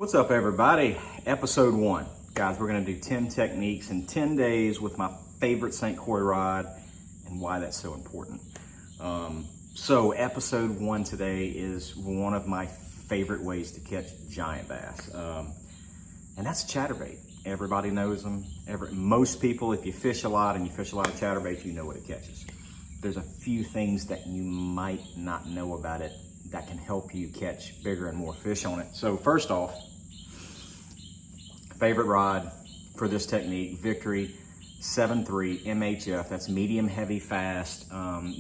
What's up, everybody? Episode 1. Guys, we're going to do 10 techniques in 10 days with my favorite St. Croix rod and why that's so important. So episode 1 today is one of my favorite ways to catch giant bass. And that's a chatterbait. Everybody knows them. Most people, if you fish a lot and you fish a lot of chatterbaits, you know what it catches. There's a few things that you might not know about it that can help you catch bigger and more fish on it. So first off, favorite rod for this technique, Victory 7.3 MHF. That's medium, heavy, fast.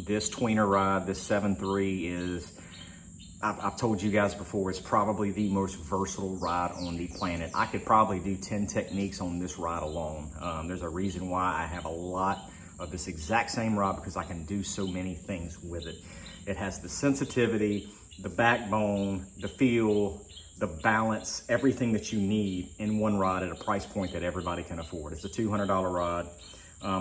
This tweener rod, this 7.3 is, I've told you guys before, it's probably the most versatile rod on the planet. I could probably do 10 techniques on this rod alone. There's a reason why I have a lot of this exact same rod, because I can do so many things with it. It has the sensitivity, the backbone, the feel, the balance, everything that you need in one rod at a price point that everybody can afford. It's a $200 rod.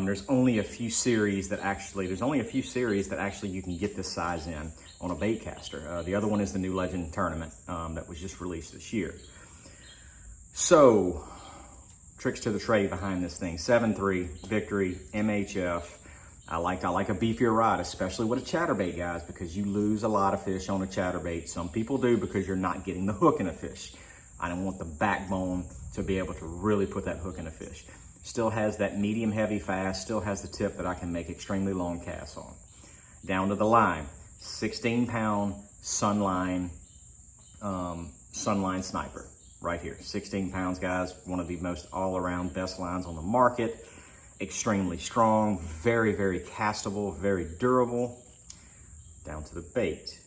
There's only a few series that actually you can get this size in on a bait caster. The other one is the new Legend Tournament that was just released this year. So, tricks to the trade behind this thing. 7.3 Victory MHF. I like a beefier rod, especially with a chatterbait, guys, because you lose a lot of fish on a chatterbait. Some people do because you're not getting the hook in a fish. I don't want the backbone to be able to really put that hook in a fish. Still has that medium, heavy, fast, still has the tip that I can make extremely long casts on. Down to the line, 16-pound Sunline Sniper right here. 16 pounds, guys, one of the most all-around best lines on the market. Extremely strong, very, very castable, very durable. Down to the bait.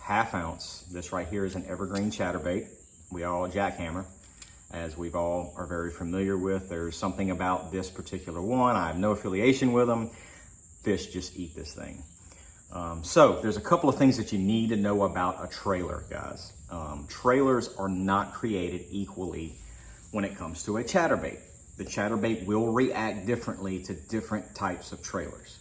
Half ounce. This right here is an evergreen chatterbait. We all jackhammer, as we've all are very familiar with. There's something about this particular one. I have no affiliation with them. Fish just eat this thing. So there's a couple of things that you need to know about a trailer, guys. Trailers are not created equally when it comes to a chatterbait. The chatterbait will react differently to different types of trailers.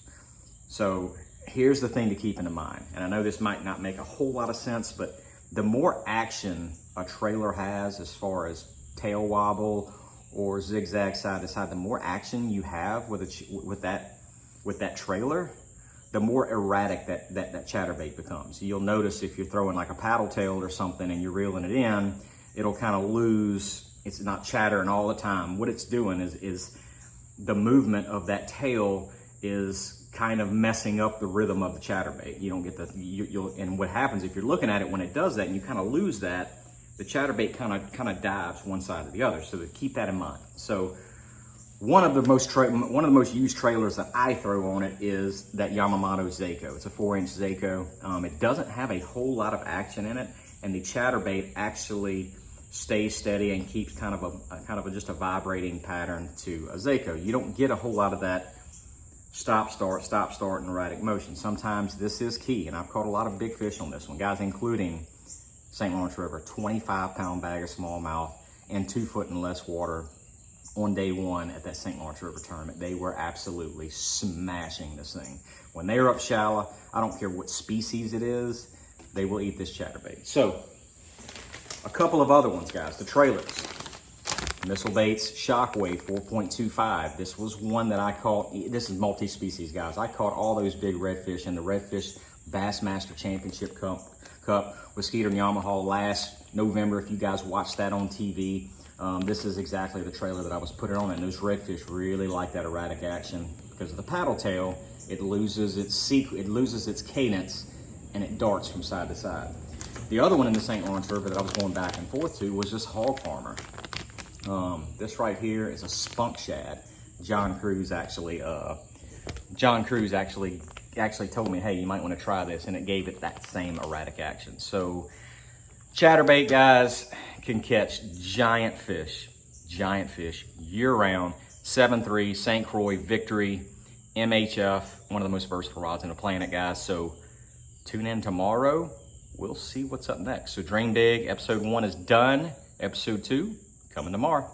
So here's the thing to keep in mind. And I know this might not make a whole lot of sense, but the more action a trailer has as far as tail wobble or zigzag side to side, the more action you have with that trailer, the more erratic that chatterbait becomes. You'll notice if you're throwing like a paddle tail or something and you're reeling it in, it'll kind of lose. It's not chattering all the time. What it's doing is the movement of that tail is kind of messing up the rhythm of the chatterbait. You don't get and what happens if you're looking at it when it does that and you kind of lose that, the chatterbait kind of dives one side or the other. So to keep that in mind. So one of the most used trailers that I throw on it is that Yamamoto Zeiko. It's a 4-inch Zeiko. It doesn't have a whole lot of action in it, and the chatterbait actually stays steady and keeps kind of just a vibrating pattern to a Zeiko. You don't get a whole lot of that stop, start, and erratic motion. Sometimes this is key, and I've caught a lot of big fish on this one, guys, including St. Lawrence River, 25-pound bag of smallmouth and 2 foot and less water on day 1 at that St. Lawrence River tournament. They were absolutely smashing this thing. When they are up shallow, I don't care what species it is, they will eat this chatterbait. So, a couple of other ones, guys. The trailers. Missile Baits Shockwave 4.25. This was one that I caught. This is multi-species, guys. I caught all those big redfish in the Redfish Bassmaster Championship Cup with Skeeter and Yamaha last November. If you guys watched that on TV, this is exactly the trailer that I was putting on. And those redfish really like that erratic action because of the paddle tail. It loses its cadence and it darts from side to side. The other one in the St. Lawrence River that I was going back and forth to was this Hog Farmer. This right here is a spunk shad. John Cruz actually told me, hey, you might want to try this, and it gave it that same erratic action. So chatterbait, guys, can catch giant fish year-round. 7.3 St. Croix Victory MHF, one of the most versatile rods on the planet, guys. So tune in tomorrow. We'll see what's up next. So dream big. Episode 1 is done. Episode 2 coming tomorrow.